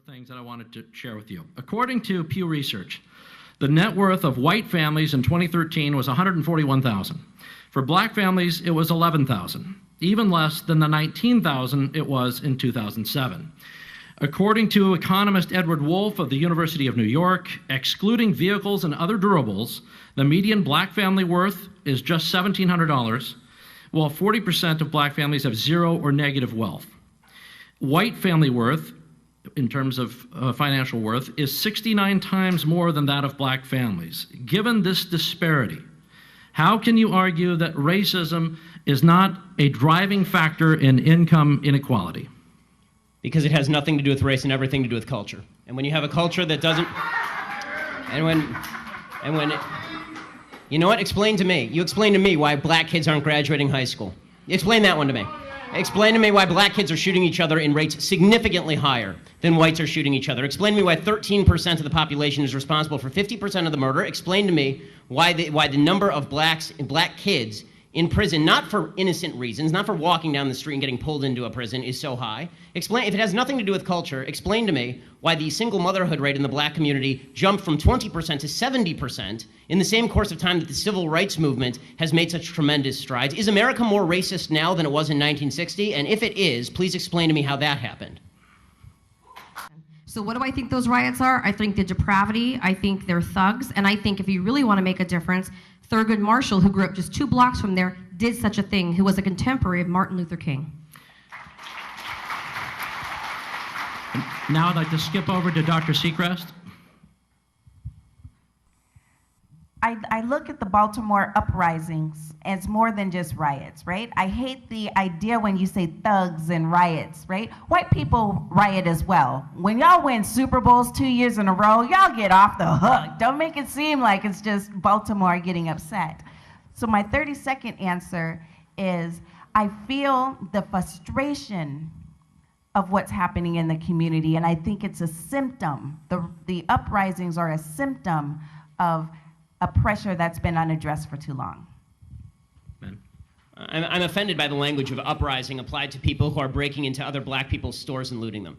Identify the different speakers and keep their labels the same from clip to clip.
Speaker 1: things that I wanted to share with you. According to Pew Research, the net worth of white families in 2013 was $141,000. For black families, it was $11,000, even less than the $19,000 it was in 2007. According to economist Edward Wolf of the University of New York, excluding vehicles and other durables, the median black family worth is just $1,700, while 40% of black families have zero or negative wealth. White family worth, in terms of financial worth, is 69 times more than that of black families. Given this disparity, how can you argue that racism is not a driving factor in income inequality?
Speaker 2: Because it has nothing to do with race and everything to do with culture. And when you have a culture that doesn't, you know what? Explain to me. You explain to me why black kids aren't graduating high school. Explain that one to me. Explain to me why black kids are shooting each other in rates significantly higher than whites are shooting each other. Explain to me why 13% of the population is responsible for 50% of the murder. Explain to me why the number of black kids in prison, not for innocent reasons, not for walking down the street and getting pulled into a prison, is so high. Explain, if it has nothing to do with culture, explain to me why the single motherhood rate in the black community jumped from 20% to 70% in the same course of time that the civil rights movement has made such tremendous strides. Is America more racist now than it was in 1960? And if it is, please explain to me how that happened.
Speaker 3: So what do I think those riots are? I think they're depravity, I think they're thugs, and I think if you really want to make a difference, Thurgood Marshall, who grew up just 2 blocks from there, did such a thing, who was a contemporary of Martin Luther King.
Speaker 1: Now I'd like to skip over to Dr. Seacrest.
Speaker 4: I look at the Baltimore uprisings as more than just riots, right? I hate the idea when you say thugs and riots, right? White people riot as well. When y'all win Super Bowls 2 years in a row, y'all get off the hook. Don't make it seem like it's just Baltimore getting upset. So my 30-second answer is I feel the frustration of what's happening in the community, and I think it's a symptom. The uprisings are a symptom of a pressure that's been unaddressed for too long.
Speaker 1: Ben.
Speaker 2: I'm offended by the language of uprising applied to people who are breaking into other black people's stores and looting them.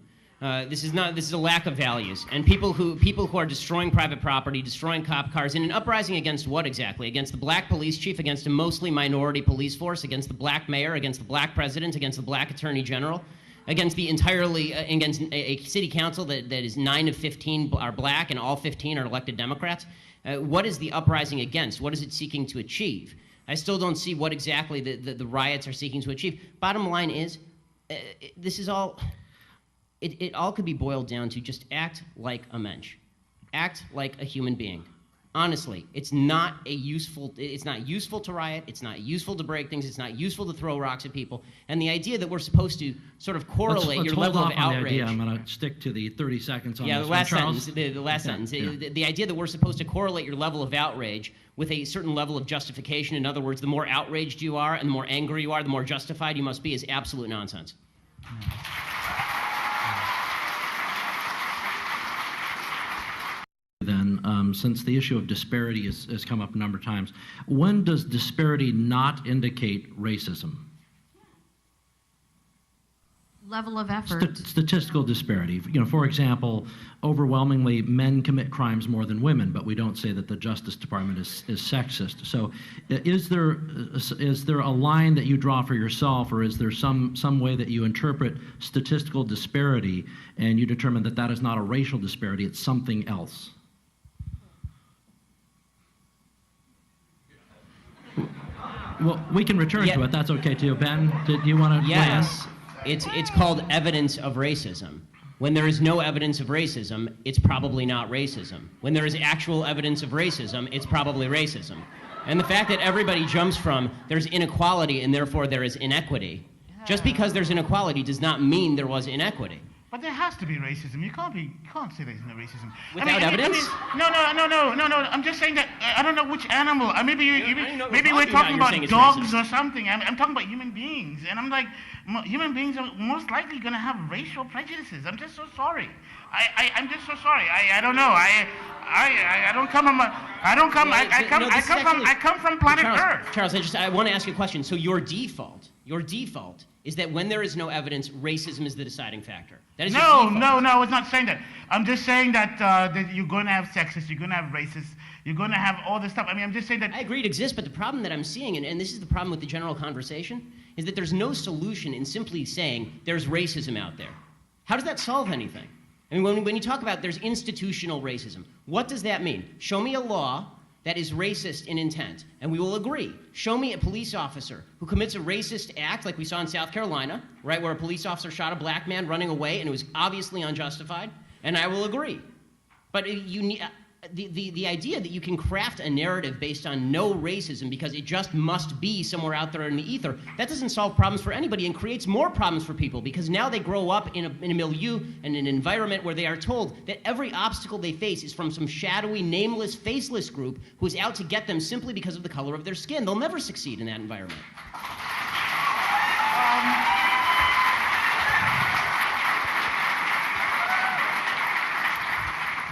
Speaker 2: This is a lack of values. And people who are destroying private property, destroying cop cars, in an uprising against what exactly? Against the black police chief, against a mostly minority police force, against the black mayor, against the black president, against the black attorney general, against against a city council that is 9 of 15 are black and all 15 are elected Democrats. What is the uprising against? What is it seeking to achieve? I still don't see what exactly the riots are seeking to achieve. Bottom line is, this is all, it all could be boiled down to just act like a mensch. Act like a human being. Honestly, it's not useful to riot, it's not useful to break things, it's not useful to throw rocks at people. And the idea that we're supposed to sort of correlate your level of outrage.
Speaker 1: The idea. I'm going to stick to the 30 seconds on
Speaker 2: this.
Speaker 1: The
Speaker 2: last
Speaker 1: Charles?
Speaker 2: sentence. The last sentence. Yeah. The idea that we're supposed to correlate your level of outrage with a certain level of justification. In other words, the more outraged you are and the more angry you are, the more justified you must be, is absolute nonsense.
Speaker 1: Then, since the issue of disparity has come up a number of times, when does disparity not indicate racism?
Speaker 3: Level of effort.
Speaker 1: Statistical disparity. For example, overwhelmingly men commit crimes more than women, but we don't say that the Justice Department is sexist. So is there a line that you draw for yourself, or is there some way that you interpret statistical disparity and you determine that that is not a racial disparity, it's something else? Well, we can return to it. That's okay too. Ben, do you want to?
Speaker 2: Yes. It's called evidence of racism. When there is no evidence of racism, it's probably not racism. When there is actual evidence of racism, it's probably racism. And the fact that everybody jumps from there's inequality and therefore there is inequity, just because there's inequality does not mean there was inequity.
Speaker 5: But there has to be racism. You can't say there's no racism.
Speaker 2: Without evidence?
Speaker 5: No. I'm just saying that I don't know which animal. Maybe we're talking about dogs or something. I'm talking about human beings, and I'm like, human beings are most likely going to have racial prejudices. I'm just so sorry. I'm just so sorry. I don't know. I come from planet Earth.
Speaker 2: Charles, I want to ask you a question. So your default is that when there is no evidence, racism is the deciding factor. That is your
Speaker 5: No,
Speaker 2: default.
Speaker 5: no, no, I was not saying that. I'm just saying that you're going to have sexists, you're going to have racists, you're going to have all this stuff. I mean, I'm just saying that.
Speaker 2: I agree it exists, but the problem that I'm seeing, and this is the problem with the general conversation, is that there's no solution in simply saying there's racism out there. How does that solve anything? I mean, when you talk about there's institutional racism, what does that mean? Show me a law that is racist in intent, and we will agree. Show me a police officer who commits a racist act, like we saw in South Carolina, right, where a police officer shot a black man running away, and it was obviously unjustified, and I will agree. But you need, the idea that you can craft a narrative based on no racism because it just must be somewhere out there in the ether, that doesn't solve problems for anybody and creates more problems for people because now they grow up in a milieu and an environment where they are told that every obstacle they face is from some shadowy, nameless, faceless group who is out to get them simply because of the color of their skin. They'll never succeed in that environment.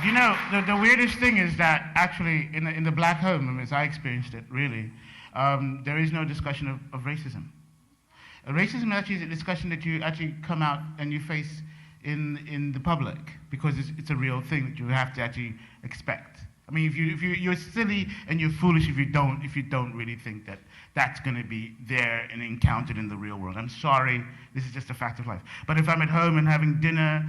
Speaker 5: You know, the weirdest thing is that actually in the black home, as I experienced it, really, there is no discussion of racism. Racism actually is a discussion that you actually come out and you face in the public because it's a real thing that you have to actually expect. I mean, you're silly and you're foolish if you don't really think that that's going to be there and encountered in the real world. I'm sorry, this is just a fact of life. But if I'm at home and having dinner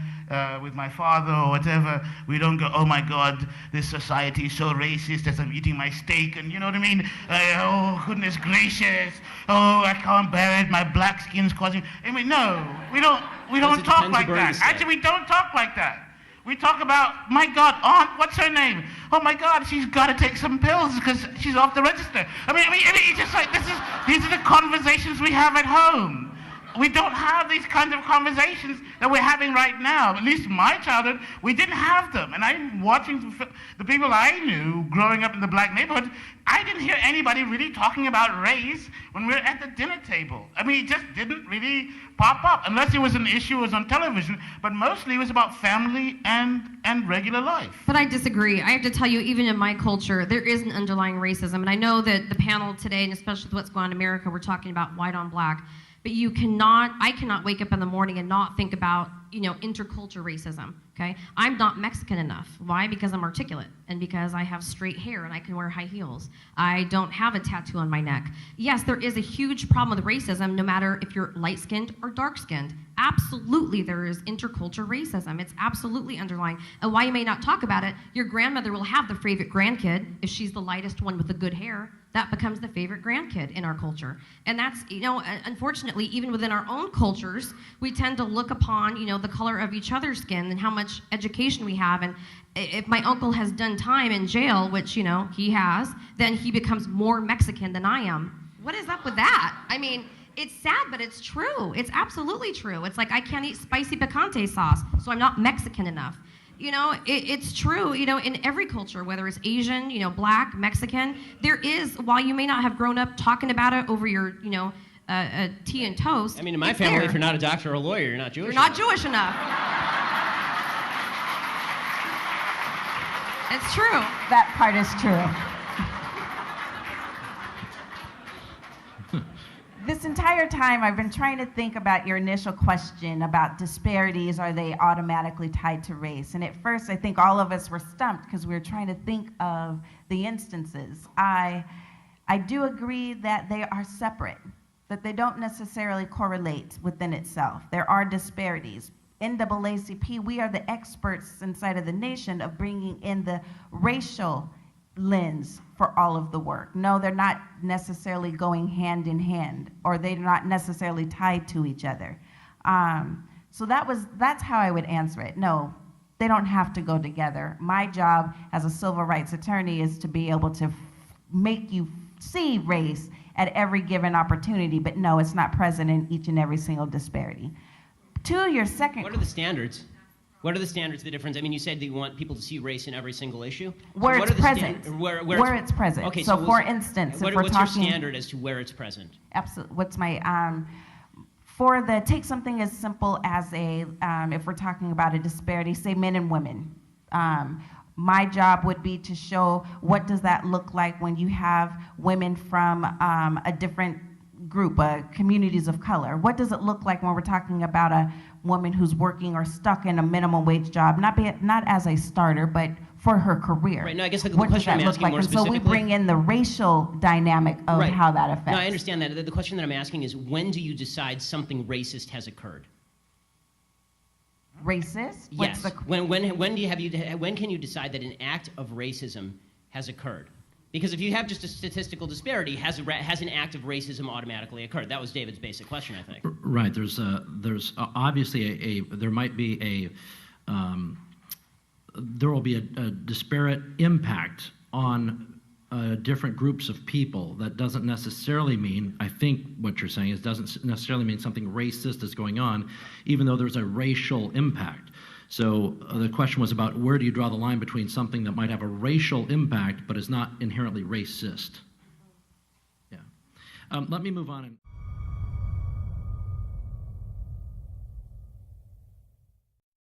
Speaker 5: with my father or whatever, we don't go, oh my God, this society is so racist as I'm eating my steak, and you know what I mean? Oh, goodness gracious. Oh, I can't bear it. My black skin's causing. I mean, no, we don't talk like that. Actually, we don't talk like that. We talk about, my God, Aunt, what's her name? Oh my God, she's got to take some pills because she's off the register. I mean, it's just like, these are the conversations we have at home. We don't have these kinds of conversations that we're having right now. At least in my childhood, we didn't have them. And I'm watching the people I knew growing up in the black neighborhood, I didn't hear anybody really talking about race when we were at the dinner table. I mean, it just didn't really pop up, unless it was an issue, it was on television, but mostly it was about family and regular life.
Speaker 3: But I disagree. I have to tell you, even in my culture, there is an underlying racism. And I know that the panel today, and especially with what's going on in America, we're talking about white on black. But I cannot wake up in the morning and not think about, intercultural racism, okay? I'm not Mexican enough. Why? Because I'm articulate and because I have straight hair and I can wear high heels. I don't have a tattoo on my neck. Yes, there is a huge problem with racism no matter if you're light-skinned or dark-skinned. Absolutely, there is intercultural racism. It's absolutely underlying. And why you may not talk about it, your grandmother will have the favorite grandkid if she's the lightest one with the good hair. That becomes the favorite grandkid in our culture. And that's, unfortunately, even within our own cultures, we tend to look upon, the color of each other's skin and how much education we have. And if my uncle has done time in jail, which, he has, then he becomes more Mexican than I am. What is up with that? I mean, it's sad, but it's true. It's absolutely true. It's like I can't eat spicy picante sauce, so I'm not Mexican enough. It's true, in every culture, whether it's Asian, black, Mexican, there is, while you may not have grown up talking about it over your, tea and toast.
Speaker 2: I mean, in my family, if you're not a doctor or a lawyer, you're not Jewish
Speaker 3: enough.
Speaker 2: enough.
Speaker 3: You're not Jewish enough. It's true.
Speaker 4: That part is true. This entire time, I've been trying to think about your initial question about disparities. Are they automatically tied to race? And at first, I think all of us were stumped because we were trying to think of the instances. I do agree that they are separate, that they don't necessarily correlate within itself. There are disparities. NAACP, we are the experts inside of the nation of bringing in the racial lens for all of the work. No, they're not necessarily going hand in hand, or they're not necessarily tied to each other. So that's how I would answer it. No, they don't have to go together. My job as a civil rights attorney is to be able to make you see race at every given opportunity, but no, it's not present in each and every single disparity. To your second...
Speaker 2: What are the standards? What are the standards, the difference? I mean, you said that you want people to see race in every single issue.
Speaker 4: Where it's present. Where it's present.
Speaker 2: Okay,
Speaker 4: so for instance, if we're talking...
Speaker 2: What's your standard as to where it's present?
Speaker 4: Absolutely. What's my... take something as simple as if we're talking about a disparity, say men and women. My job would be to show what does that look like when you have women from a different group, communities of color? What does it look like when we're talking about a woman who's working or stuck in a minimum wage job, not as a starter, but for her career?
Speaker 2: Right. No, I guess the
Speaker 4: what does
Speaker 2: question
Speaker 4: that
Speaker 2: I'm
Speaker 4: look
Speaker 2: asking
Speaker 4: like?
Speaker 2: more
Speaker 4: And so
Speaker 2: specifically.
Speaker 4: we bring in the racial dynamic of
Speaker 2: Right.
Speaker 4: how that affects.
Speaker 2: No, I understand that. The question that I'm asking is, when do you decide something racist has occurred?
Speaker 4: Racist?
Speaker 2: Yes. When can you decide that an act of racism has occurred? Because if you have just a statistical disparity, has an act of racism automatically occurred? That was David's basic question, I think.
Speaker 1: Right. There's obviously there might be there will be a disparate impact on different groups of people. That doesn't necessarily mean, I think what you're saying is, doesn't necessarily mean something racist is going on, even though there's a racial impact. So the question was about, where do you draw the line between something that might have a racial impact but is not inherently racist? Yeah. Let me move on.